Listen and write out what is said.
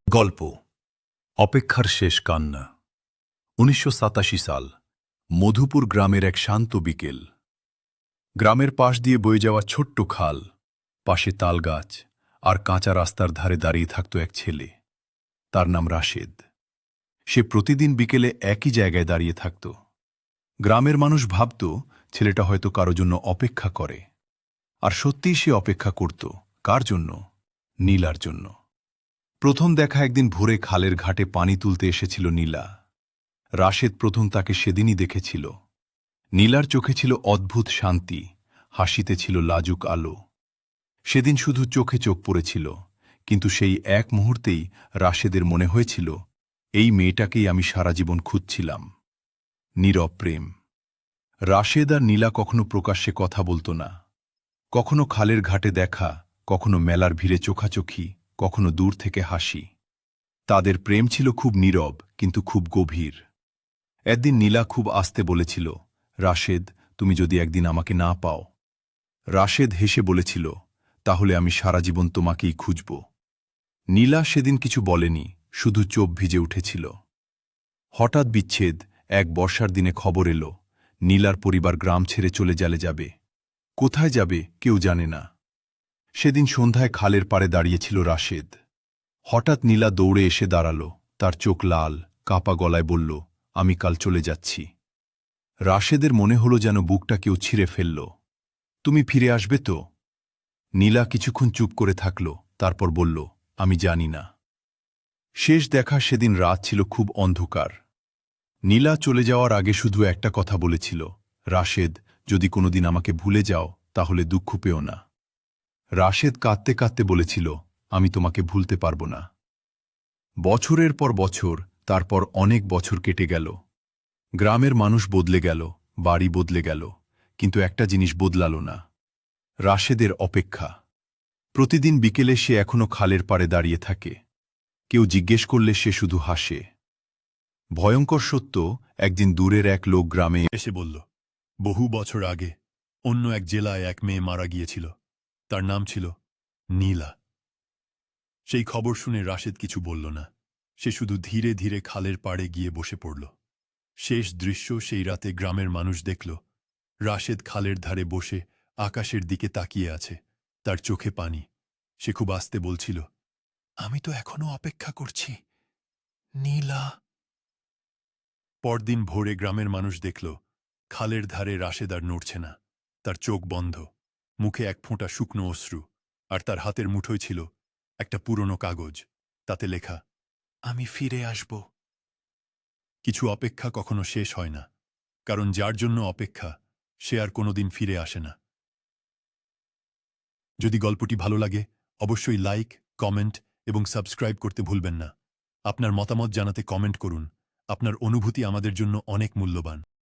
গল্প অপেক্ষার শেষ কান্না। ১৯৮৭ সাল, মধুপুর গ্রামের এক শান্ত বিকেল। গ্রামের পাশ দিয়ে বয়ে যাওয়া ছোট্ট খাল, পাশে তালগাছ আর কাঁচা রাস্তার ধারে দাঁড়িয়ে থাকত এক ছেলে। তার নাম রাশেদ। সে প্রতিদিন বিকেলে একই জায়গায় দাঁড়িয়ে থাকত। গ্রামের মানুষ ভাবত ছেলেটা হয়তো কারো জন্য অপেক্ষা করে। আর সত্যিই সে অপেক্ষা করত। কার জন্য? নীলার জন্য। প্রথম দেখা একদিন ভোরে খালের ঘাটে পানি তুলতে এসেছিল নীলা। রাশেদ প্রথম তাকে সেদিনই দেখেছিল। নীলার চোখে ছিল অদ্ভুত শান্তি, হাসিতে ছিল লাজুক আলো। সেদিন শুধু চোখে চোখ পড়েছিল, কিন্তু সেই এক মুহূর্তেই রাশেদের মনে হয়েছিল, এই মেয়েটাকেই আমি সারা জীবন খুঁজছিলাম। নীরব প্রেম। রাশেদ আর নীলা কখনো প্রকাশ্যে কথা বলত না। কখনো খালের ঘাটে দেখা, কখনো মেলার ভিড়ে চোখাচোখি, কখনো দূর থেকে হাসি। তাদের প্রেম ছিল খুব নীরব, কিন্তু খুব গভীর। একদিন নীলা খুব আস্তে বলেছিল, রাশেদ, তুমি যদি একদিন আমাকে না পাও। রাশেদ হেসে বলেছিল, তাহলে আমি সারা জীবন তোমাকেই খুঁজব। নীলা সেদিন কিছু বলেনি, শুধু চোখ ভিজে উঠেছিল। হঠাৎ বিচ্ছেদ। এক বর্ষার দিনে খবর এলো, নীলার পরিবার গ্রাম ছেড়ে চলে যাবে। কোথায় যাবে কেউ জানে না। সেদিন সন্ধ্যায় খালের পাড়ে দাঁড়িয়েছিল রাশেদ। হঠাৎ নীলা দৌড়ে এসে দাঁড়াল। তার চোখ লাল, কাঁপা গলায় বলল, আমি কাল চলে যাচ্ছি। রাশেদের মনে হলো যেন বুকটা কেউ ছিঁড়ে ফেলল। তুমি ফিরে আসবে তো? নীলা কিছুক্ষণ চুপ করে থাকল, তারপর বলল, আমি জানি না। শেষ দেখা সেদিন রাত ছিল খুব অন্ধকার। নীলা চলে যাওয়ার আগে শুধু একটা কথা বলেছিল, রাশেদ, যদি কোনোদিন আমাকে ভুলে যাও তাহলে দুঃখ পেও না। রাশেদ কাঁদতে কাঁদতে বলেছিল, আমি তোমাকে ভুলতে পারব না। বছরের পর বছর, তারপর অনেক বছর কেটে গেল। গ্রামের মানুষ বদলে গেল, বাড়ি বদলে গেল, কিন্তু একটা জিনিস বদলাল না, রাশেদের অপেক্ষা। প্রতিদিন বিকেলে সে এখনো খালের পাড়ে দাঁড়িয়ে থাকে। কেউ জিজ্ঞেস করলে সে শুধু হাসে। ভয়ঙ্কর সত্য, একদিন দূরের এক লোক গ্রামে এসে বলল, বহু বছর আগে অন্য এক জেলায় এক মেয়ে মারা গিয়েছিল। তার নাম ছিল নীলা। সেই খবর শুনে রাশেদ কিছু বলল না। সে শুধু ধীরে ধীরে খালের পাড়ে গিয়ে বসে পড়ল। শেষ দৃশ্য সেই রাতে গ্রামের মানুষ দেখল, রাশেদ খালের ধারে বসে আকাশের দিকে তাকিয়ে আছে, তার চোখে পানি। সে খুব আস্তে বলছিল, আমি তো এখনো অপেক্ষা করছি, নীলা। পরদিন ভোরে গ্রামের মানুষ দেখল, খালের ধারে রাশেদ আর নড়ছে না। তার চোখ বন্ধ, মুখে এক ফোঁটা শুকনো অশ্রু, আর তার হাতের মুঠোয় ছিল একটা পুরনো কাগজ। তাতে লেখা, আমি ফিরে আসব। কিছু অপেক্ষা কখনো শেষ হয় না, কারণ যার জন্য অপেক্ষা সে আর কোনোদিন ফিরে আসে না। যদি গল্পটি ভালো লাগে, অবশ্যই লাইক, কমেন্ট এবং সাবস্ক্রাইব করতে ভুলবেন না। আপনার মতামত জানাতে কমেন্ট করুন। আপনার অনুভূতি আমাদের জন্য অনেক মূল্যবান।